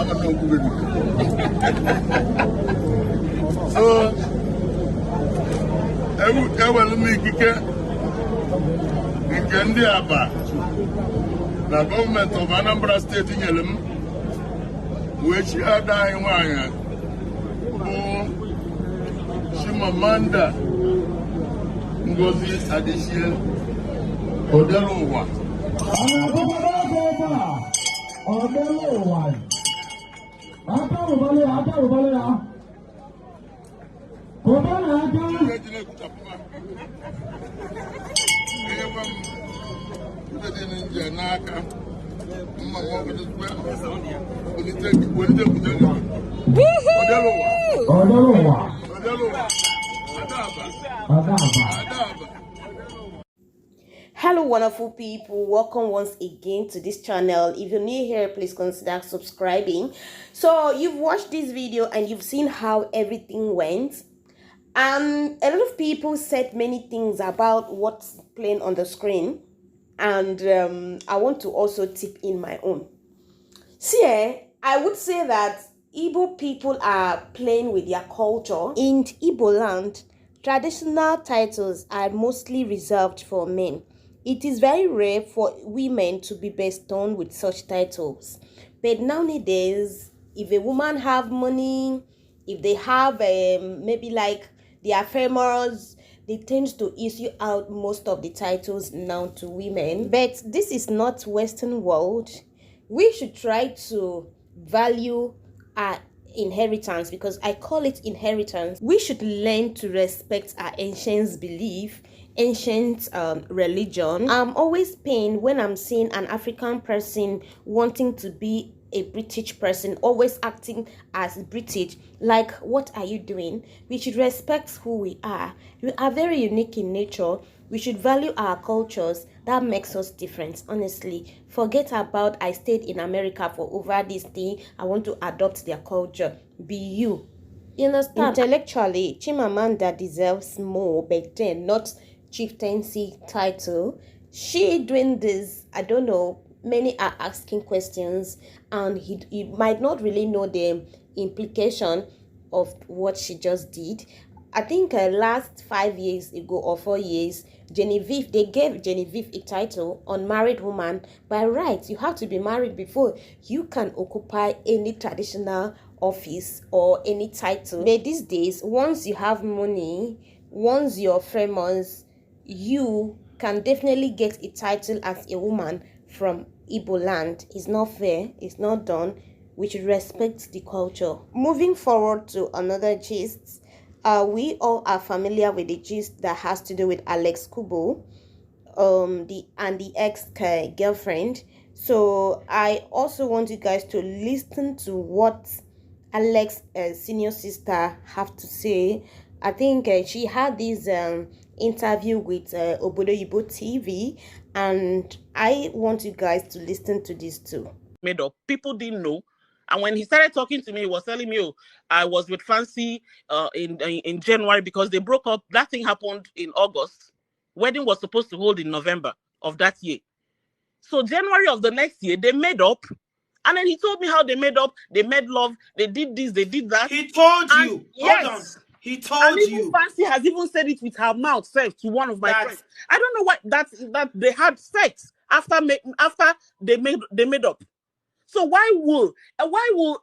So, I will make it. In Aba, the government of Anambra State in Elem, which are dying wire, Chimmanda, Ngozi Addition, Odelowa. Hello wonderful people, welcome once again to this channel. If you're new here, please consider subscribing. So you've watched this video and you've seen how everything went, and a lot of people said many things about what's playing on the screen, and I want to also tip in my own. See, I would say that Igbo people are playing with their culture. In Igbo land, traditional titles are mostly reserved for men. It is very rare for women to be bestowed with such titles. But nowadays, if a woman have money, if they have maybe like they are famous, they tend to issue out most of the titles now to women. But this is not Western world. We should try to value our inheritance, because I call it inheritance. We should learn to respect our ancient belief, ancient religion. I'm always pained when I'm seeing an African person wanting to be a British person, always acting as British. Like, what are you doing? We should respect who we are. We are very unique in nature. We should value our cultures. That makes us different, honestly. Forget about I stayed in America for over this thing, I want to adopt their culture. Be you. You understand? Intellectually, Chimmanda deserves more, but then not chieftaincy title. She doing this, I don't know, many are asking questions, and he might not really know the implication of what she just did. I think last 5 years ago or 4 years, Genevieve, they gave Genevieve a title, unmarried woman. By right, you have to be married before you can occupy any traditional office or any title. But these days, once you have money, once you're famous, you can definitely get a title as a woman from Igbo land. It's not fair, it's not done. We should respect the culture. Moving forward to another gist. We all are familiar with the gist that has to do with Alex Ekubo, the ex-girlfriend. So I also want you guys to listen to what Alex's senior sister have to say. I think she had this interview with Obodo Igbo TV, and I want you guys to listen to this too. Made up. People didn't know. And when he started talking to me, he was telling me, oh, I was with Fancy in January because they broke up. That thing happened in August. Wedding was supposed to hold in November of that year. So January of the next year, they made up. And then he told me how they made up. They made love. They did this. They did that. He told you. Yes. Hold on. He told you. Fancy has even said it with her mouth, said to one of my friends. I don't know why that they had sex after they made up. So why will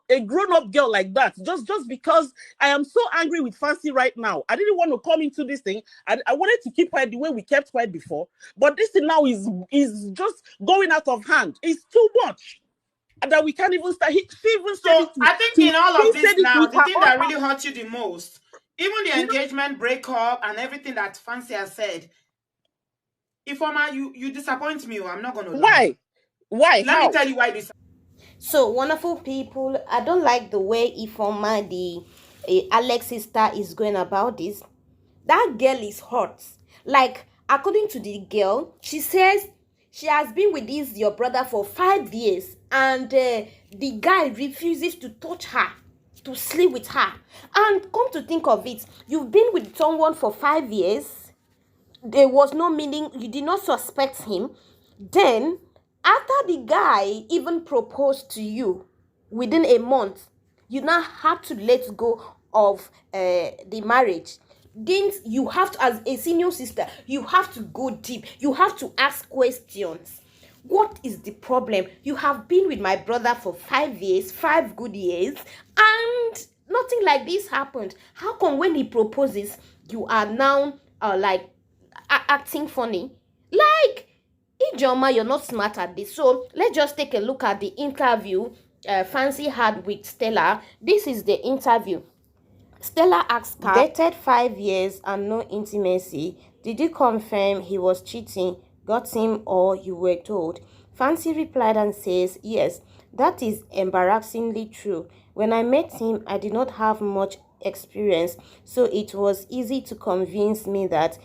a grown-up girl like that, just because I am so angry with Fancy right now? I didn't want to come into this thing. I wanted to keep quiet the way we kept quiet before. But this thing now is just going out of hand. It's too much. And that we can't even start. She even said it. I think in all of this now, the thing that really hurt you the most, even the engagement breakup and everything that Fancy has said, Ifeoma, you disappoint me. I'm not going to lie. Why? Let me tell you why this. So, wonderful people, I don't like the way Ifeoma, the Alex sister, is going about this. That girl is hot. Like, according to the girl, she says she has been with your brother for 5 years, and the guy refuses to touch her, to sleep with her. And come to think of it, you've been with someone for 5 years. There was no meaning. You did not suspect him. Then, after the guy even proposed to you, within a month. You now have to let go of the marriage. Didn't you have to, as a senior sister, you have to go deep. You have to ask questions. What is the problem? You have been with my brother for 5 years, 5 good years, and nothing like this happened. How come when he proposes, you are now like acting funny? Like, Ijoma, you're not smart at this. So let's just take a look at the interview Fancy had with Stella. This is the interview. Stella asked her, dated 5 years and no intimacy. Did you confirm he was cheating? Got him or you were told? Fancy replied and says, yes, that is embarrassingly true. When I met him, I did not have much experience, so it was easy to convince me that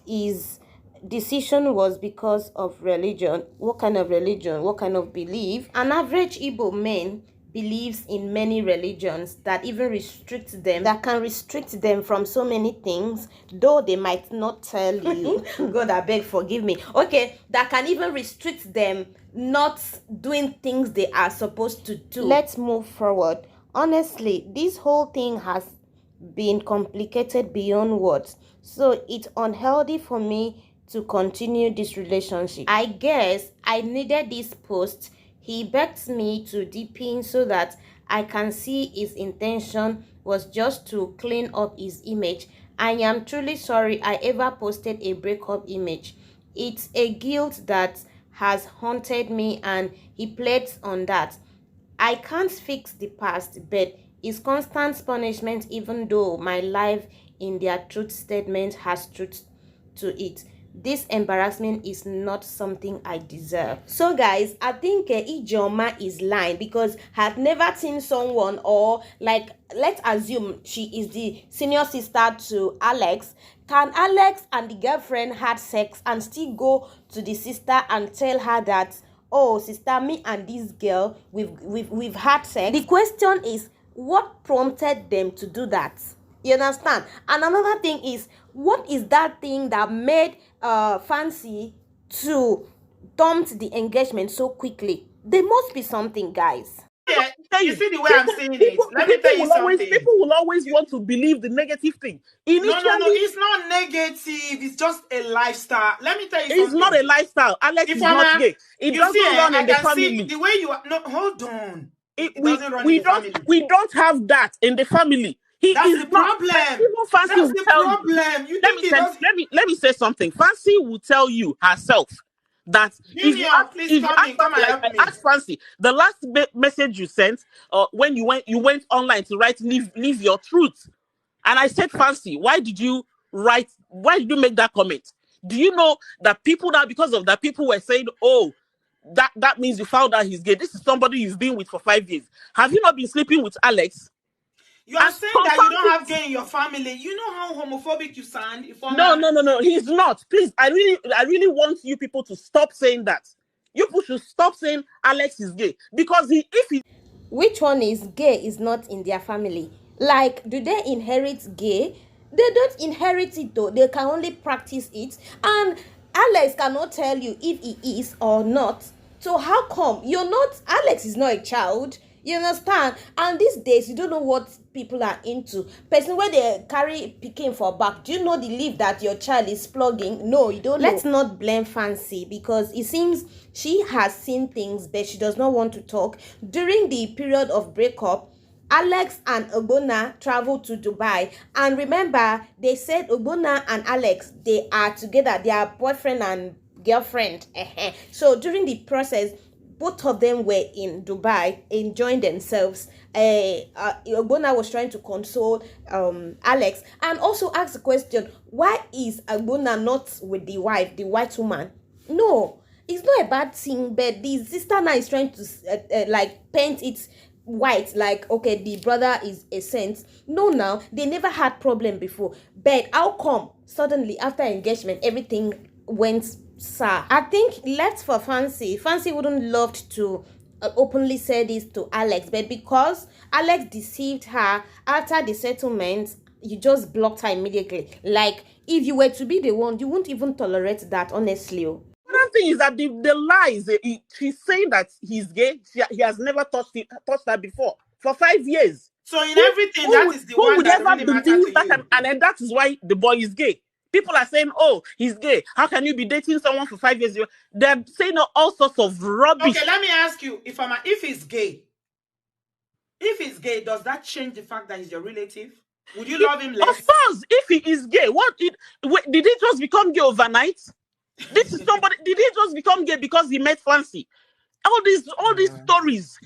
his decision was because of religion. What kind of religion? What kind of belief? An average Igbo man believes in many religions that even restrict them, that can restrict them from so many things, though they might not tell you. God, I beg, forgive me. Okay, that can even restrict them not doing things they are supposed to do. Let's move forward. Honestly, this whole thing has been complicated beyond words, so it's unhealthy for me to continue this relationship. I guess I needed this post. He begged me to deepen so that I can see his intention was just to clean up his image. I am truly sorry I ever posted a breakup image. It's a guilt that has haunted me and he plays on that. I can't fix the past, but it's constant punishment even though my life in their truth statement has truth to it. This embarrassment is not something I deserve. So guys, I think Ijoma is lying because I had never seen someone, or like, let's assume she is the senior sister to Alex. Can Alex and the girlfriend had sex and still go to the sister and tell her that, oh sister, me and this girl, we've had sex? The question is, what prompted them to do that? You understand? And another thing is, what is that thing that made Fancy to dump the engagement so quickly? There must be something, guys. Yeah, you see the way I'm saying it. Let me tell you something. People will always want to believe the negative thing. Initially, no, it's not negative. It's just a lifestyle. Let me tell you something. It's not a lifestyle. Alex is not gay. It doesn't run in the family. See the way you are. No, hold on. We don't have that in the family. That's the problem. Fancy That's the problem. Let me say something. Fancy will tell you herself that I ask Fancy, the last message you sent, when you went online to write leave your truth, and I said, Fancy, why did you make that comment? Do you know that people now, because of that, people were saying, oh, that means you found out he's gay. This is somebody you've been with for 5 years. Have you not been sleeping with Alex? You are saying that you don't have gay in your family. You know how homophobic you sound. No. He's not. Please, I really want you people to stop saying that. You people should stop saying Alex is gay, because which one is gay is not in their family. Like, do they inherit gay? They don't inherit it though. They can only practice it, and Alex cannot tell you if he is or not. So how come you're not? Alex is not a child. You understand? And these days, you don't know what people are into. Person where they carry picking for back. Do you know the leaf that your child is plugging? No, you don't know. Let's not blame Fancy, because it seems she has seen things, but she does not want to talk. During the period of breakup, Alex and Ogbonna traveled to Dubai. And remember, they said Ogbonna and Alex, they are together. They are boyfriend and girlfriend. So during the process, both of them were in Dubai enjoying themselves. Ogbonna was trying to console Alex, and also ask the question, why is Ogbonna not with the wife, the white woman? No, it's not a bad thing, but the sister now is trying to like paint it white, like, okay, the brother is a saint. No, now they never had problem before, but how come suddenly after engagement everything went sour? I think left for Fancy wouldn't love to openly say this to Alex, but because Alex deceived her after the settlement, you just blocked her immediately. Like, if you were to be the one, you wouldn't even tolerate that, honestly. What I'm thing is that the lies, she's saying that he's gay. He has never touched her before for 5 years. So in everything, that is the one that really matters to you. And then that is why the boy is gay. People are saying, oh, he's gay. How can you be dating someone for 5 years? They're saying all sorts of rubbish. Okay, let me ask you, if he's gay, does that change the fact that he's your relative? Would you love him less? Of course, if he is gay, did he just become gay overnight? This is somebody. Did he just become gay because he met Fancy? All these stories.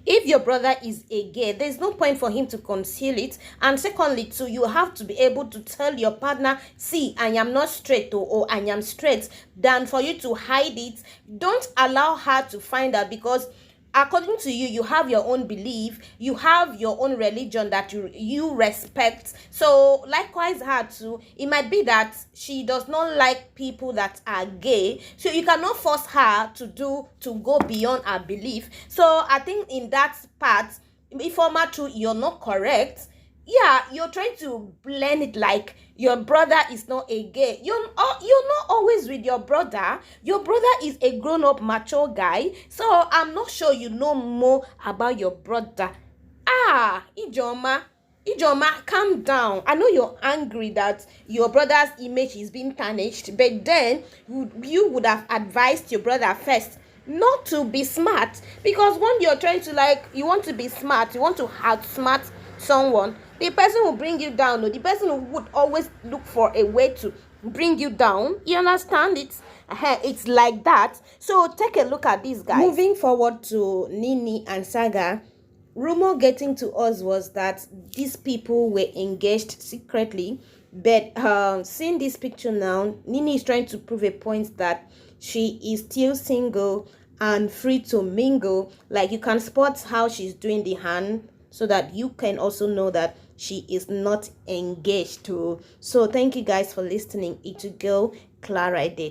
If your brother is a gay, there's no point for him to conceal it. And secondly, too, you have to be able to tell your partner, see, I am not straight or I am straight, than for you to hide it. Don't allow her to find out, because according to you, you have your own belief, you have your own religion that you respect. So likewise her too, it might be that she does not like people that are gay, so you cannot force her to go beyond her belief. So I think in that part, if former true, you're not correct. Yeah, you're trying to blend it like your brother is not a gay. You're not always with your brother. Your brother is a grown-up mature guy, so I'm not sure you know more about your brother. Ijoma, calm down. I know you're angry that your brother's image is being tarnished, but then you would have advised your brother first not to be smart, because when you're trying to you want to be smart, you want to outsmart someone, the person will bring you down. The person would always look for a way to bring you down. You understand? It's like that. So take a look at these guys. Moving forward to Nini and Saga, rumor getting to us was that these people were engaged secretly, but seeing this picture now, Nini is trying to prove a point that she is still single and free to mingle. Like, you can spot how she's doing the hand, so that you can also know that she is not engaged to. So thank you guys for listening. It's your girl Clara Ede.